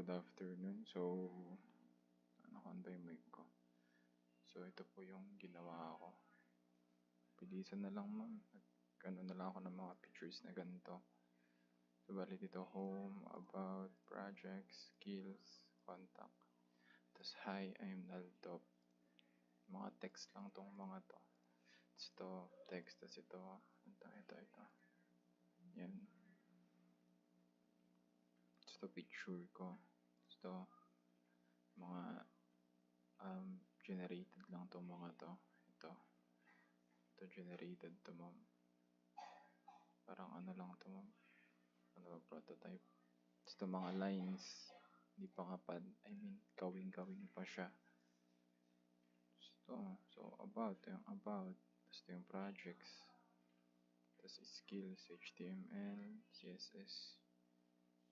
good afternoon. So, ano ba yung mic ko? So, ito po yung ginawa ko. Bilisan na lang ma'am. Ano na lang ako ng mga pictures na ganito. So, bali dito home, about, projects, skills, contact. Tapos, hi, I'm Naldop. Mga text lang tong mga to. Tapos ito, text. Tapos ito. Yan. Tapos ito, picture ko. Tapos ito, mga generated lang to mga to. Ito generated to ma'am. Parang ano lang to ma'am. Ano ba, prototype. Tapos ito mga lines. Hindi pa nga kawing-kawing pa siya. So about, yung about. Tapos ito yung projects. Tapos skills, HTML, CSS,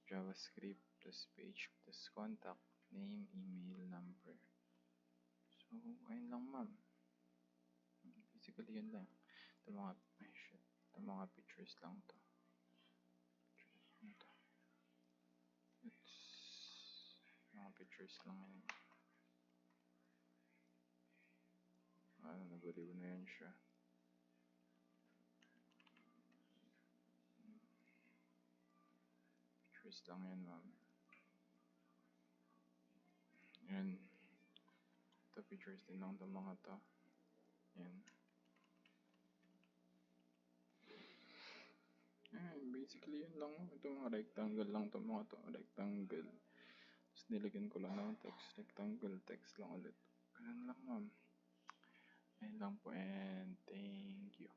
JavaScript, tapos page, tapos contact, name, email, number. So, ayun lang ma'am. Basically, yun lang. Ito mga pictures lang to. Mga pictures lang yun. Nabaliw na yan siya. Pictures lang yan ma'am. Yan. Ito pictures din lang to mga to. Yan. Basically yun lang. Ito mga rectangle lang to mga to. Rectangle. Tapos nilagyan ko lang ng text. Rectangle text lang ulit. Ganun lang ma'am. Ayun lang po and thank you.